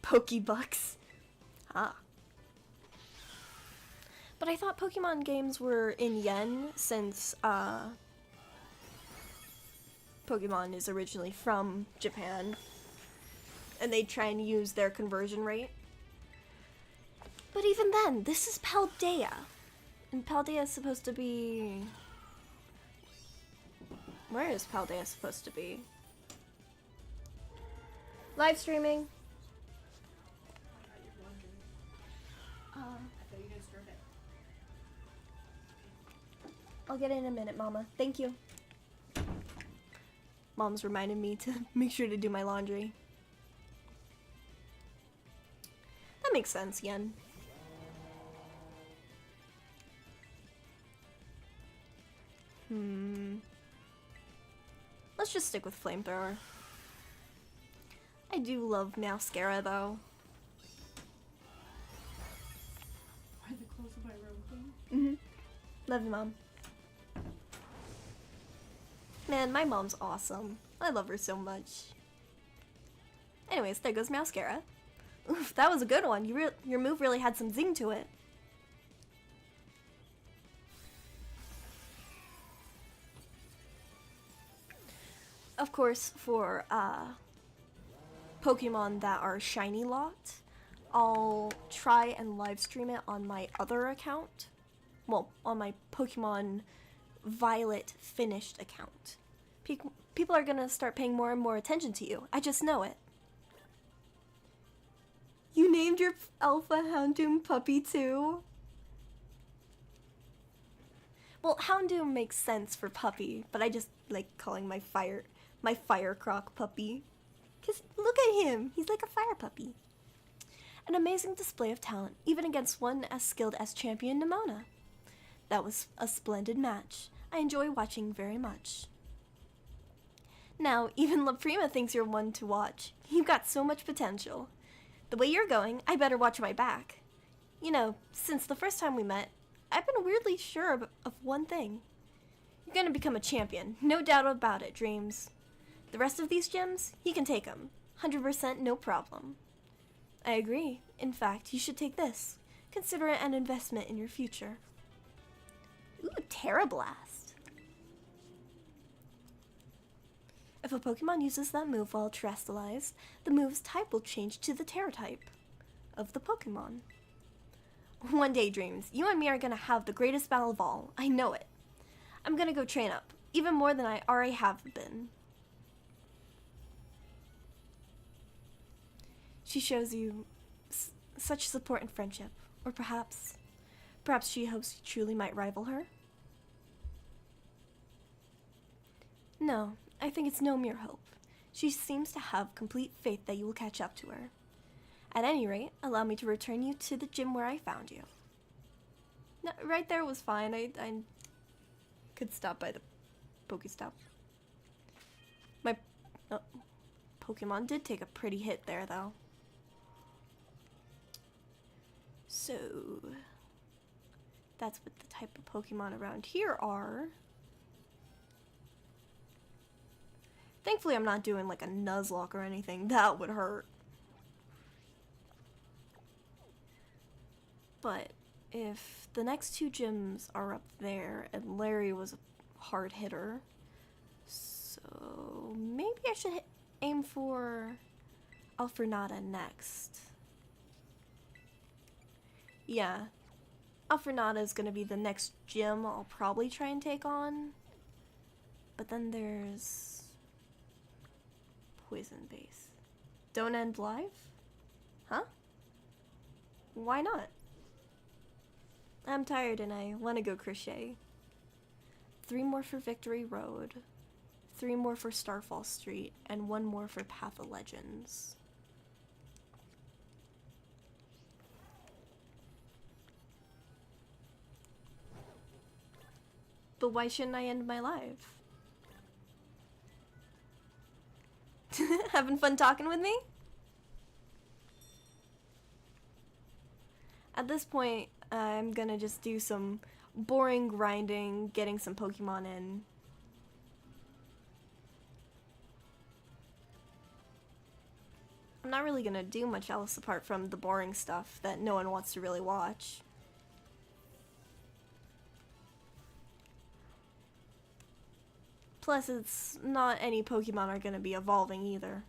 Pokebucks. Ah. But I thought Pokemon games were in yen since, Pokemon is originally from Japan. And they try and use their conversion rate. But even then, this is Paldea. And Paldea is supposed to be... where is Paldea supposed to be? Live streaming. I'll get in a minute, Mama. Thank you. Mom's reminded me to make sure to do my laundry. That makes sense, Yen. Let's just stick with Flamethrower. I do love Mascara, though. Are the clothes of my room clean? Mm-hmm. Love you, Mom. Man, my mom's awesome. I love her so much. Anyways, there goes Mascara. Oof, that was a good one. Your move really had some zing to it. Of course, for Pokemon that are shiny locked, I'll try and live stream it on my other account. Well, on my Pokemon Violet finished account. People are gonna start paying more and more attention to you. I just know it. You named your Alpha Houndoom puppy too? Well, Houndoom makes sense for puppy, but I just like calling my Firecroc puppy. 'Cause look at him, he's like a fire puppy. An amazing display of talent, even against one as skilled as Champion Nimona. That was a splendid match. I enjoy watching very much. Now, even La Prima thinks you're one to watch. You've got so much potential. The way you're going, I better watch my back. You know, since the first time we met, I've been weirdly sure of one thing. You're gonna become a champion, no doubt about it, Dreams. The rest of these gems, you can take them. 100% no problem. I agree. In fact, you should take this. Consider it an investment in your future. Ooh, Terra Blast. If a Pokemon uses that move while terrestrialized, the move's type will change to the Terra type of the Pokemon. One day, Dreams, you and me are gonna have the greatest battle of all. I know it. I'm gonna go train up, even more than I already have been. She shows you such support and friendship. Or perhaps she hopes you truly might rival her? No, I think it's no mere hope. She seems to have complete faith that you will catch up to her. At any rate, allow me to return you to the gym where I found you. No, right there was fine. I could stop by the Pokestop. My Pokemon did take a pretty hit there, though. So, that's what the type of Pokemon around here are. Thankfully, I'm not doing like a Nuzlocke or anything. That would hurt. But if the next two gyms are up there and Larry was a hard hitter, so maybe I should aim for Alfernada next. Yeah, Alfernada is going to be the next gym I'll probably try and take on. But then there's Poison Base. Don't end live? Huh? Why not? I'm tired and I want to go crochet. 3 more for Victory Road, 3 more for Starfall Street, and 1 more for Path of Legends. But why shouldn't I end my life? Having fun talking with me? At this point, I'm gonna just do some boring grinding, getting some Pokemon in. I'm not really gonna do much else apart from the boring stuff that no one wants to really watch. Plus, it's not any Pokemon are gonna be evolving either.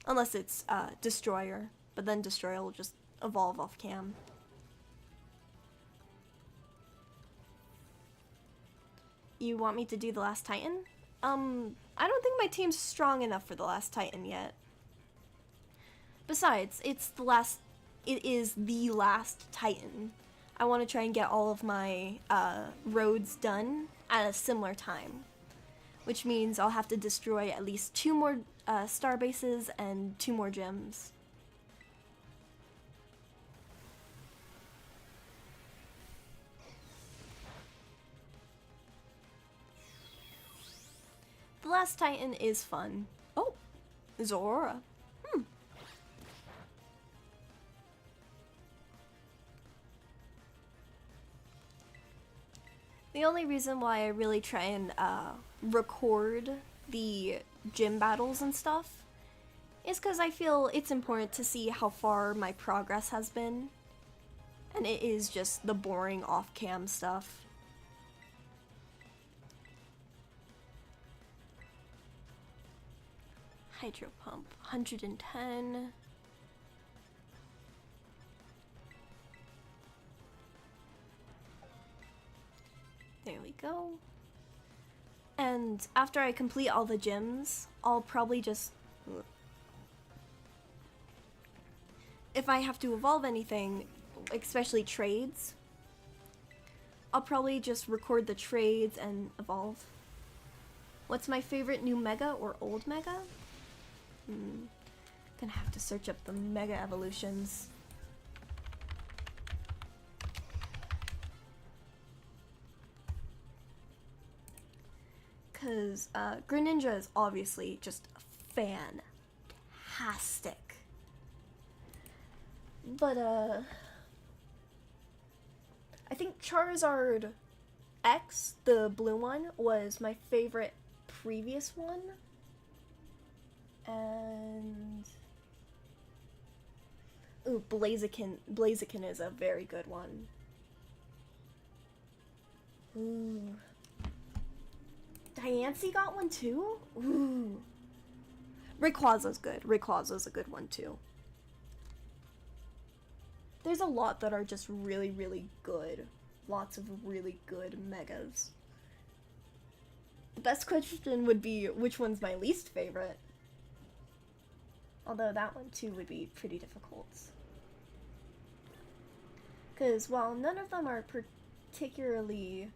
Unless it's Destroyer, but then Destroyer will just evolve off cam. You want me to do the last Titan? I don't think my team's strong enough for the last Titan yet. Besides, it is the last Titan. I want to try and get all of my roads done at a similar time, which means I'll have to destroy at least 2 more star bases and 2 more gyms. The last Titan is fun. Oh, Zora. The only reason why I really try and record the gym battles and stuff is because I feel it's important to see how far my progress has been. And it is just the boring off-cam stuff. Hydro Pump, 110. There we go. And after I complete all the gyms, I'll probably just... If I have to evolve anything, especially trades, I'll probably just record the trades and evolve. What's my favorite new Mega or old Mega? Gonna have to search up the Mega evolutions. because Greninja is obviously just fantastic. But, I think Charizard X, the blue one, was my favorite previous one. And... ooh, Blaziken is a very good one. Ooh. Diancie got one too? Ooh. Rayquaza's good. Rayquaza's a good one too. There's a lot that are just really, really good. Lots of really good megas. The best question would be, which one's my least favorite? Although that one too would be pretty difficult. Because while none of them are particularly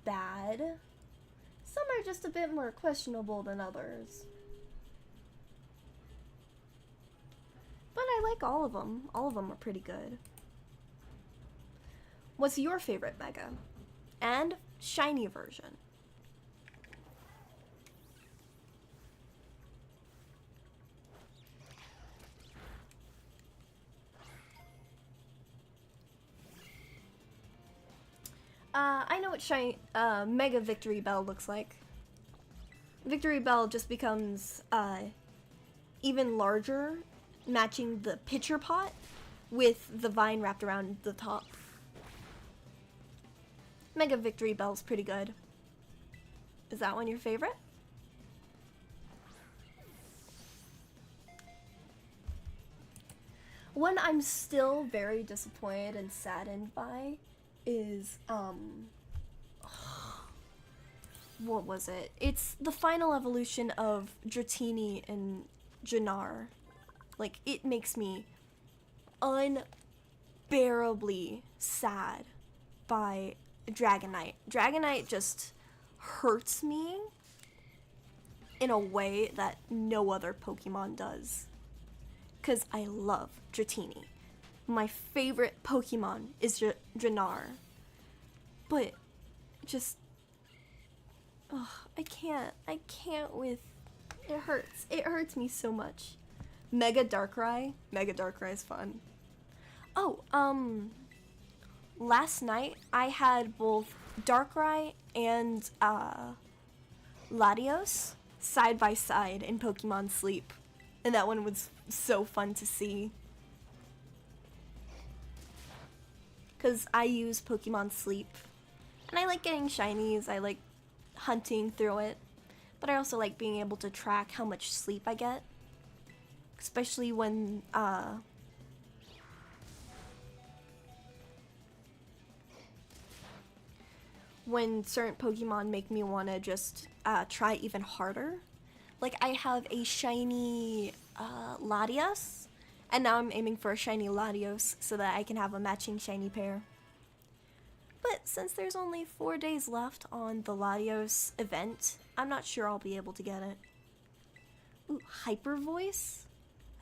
bad, some are just a bit more questionable than others. But I like all of them. All of them are pretty good. What's your favorite mega? And shiny version? I know what Mega Victory Bell looks like. Victory Bell just becomes even larger, matching the pitcher pot with the vine wrapped around the top. Mega Victory Bell's pretty good. Is that one your favorite? One I'm still very disappointed and saddened by is, what was it? It's the final evolution of Dratini and Jannar. Like, it makes me unbearably sad by Dragonite. Dragonite just hurts me in a way that no other Pokemon does. Because I love Dratini. My favorite Pokemon is Jannar. But just... ugh, I can't with... it hurts. It hurts me so much. Mega Darkrai. Mega Darkrai is fun. Oh, last night I had both Darkrai and Latios side by side in Pokemon Sleep. And that one was so fun to see. Because I use Pokemon Sleep. And I like getting shinies, I like hunting through it. But I also like being able to track how much sleep I get. Especially when, when certain Pokemon make me want to just try even harder. Like, I have a shiny Latios, and now I'm aiming for a shiny Latios so that I can have a matching shiny pair. But since there's only 4 days left on the Latios event, I'm not sure I'll be able to get it. Ooh, Hyper Voice?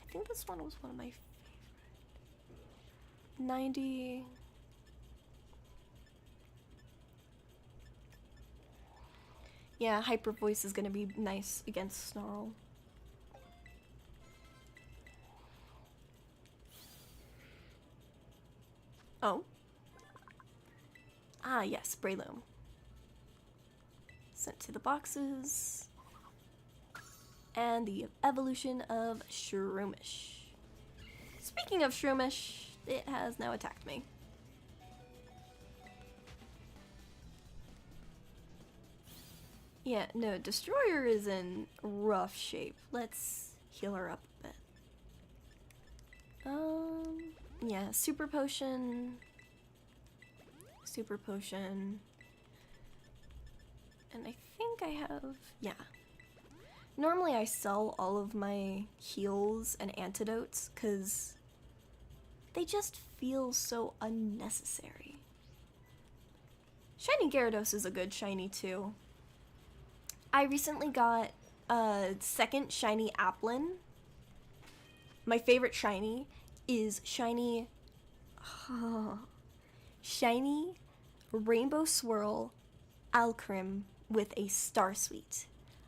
I think this one was one of my favorite. 90... yeah, Hyper Voice is gonna be nice against Snarl. Oh. Ah, yes, Breloom. Sent to the boxes. And the evolution of Shroomish. Speaking of Shroomish, it has now attacked me. Yeah, no, Destroyer is in rough shape. Let's heal her up a bit. Yeah, Super Potion. Super Potion. And I think I have, yeah. Normally I sell all of my heals and antidotes because they just feel so unnecessary. Shiny Gyarados is a good shiny too. I recently got a second shiny Applin. My favorite shiny is shiny Rainbow Swirl Alcrim with a Star Suite.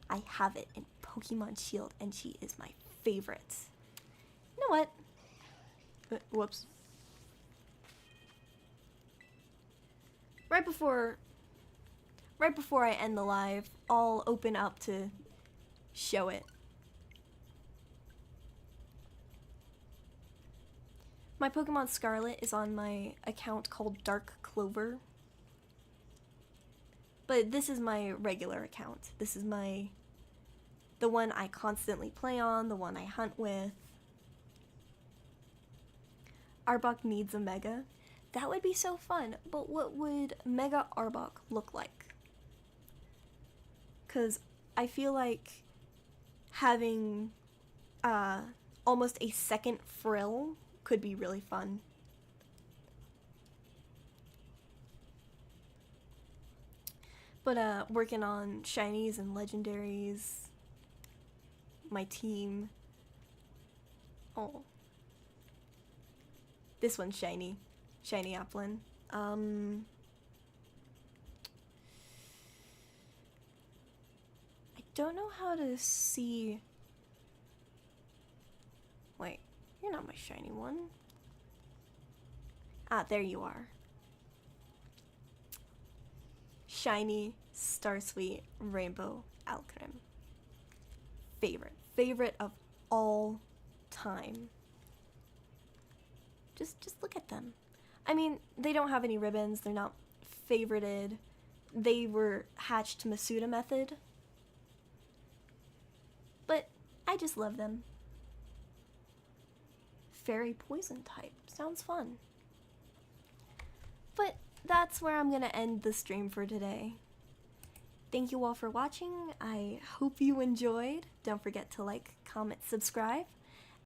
I have it in Pokemon Shield, and she is my favorite. You know what? Whoops. Right before I end the live, I'll open up to show it. My Pokemon Scarlet is on my account called Dark Clover. But this is my regular account. This is the one I constantly play on, the one I hunt with. Arbok needs a Mega. That would be so fun, but what would Mega Arbok look like? Because I feel like having almost a second Frill could be really fun. But working on shinies and legendaries, my team. Oh, this one's shiny Applin. I don't know how to see. Wait, you're not my shiny one. Ah, there you are. Shiny Starsweet Rainbow Alcrem. Favorite of all time. Just look at them. I mean, they don't have any ribbons, they're not favorited. They were hatched Masuda method. But I just love them. Fairy poison type. Sounds fun. But that's where I'm gonna end the stream for today. Thank you all for watching. I hope you enjoyed. Don't forget to like, comment, subscribe.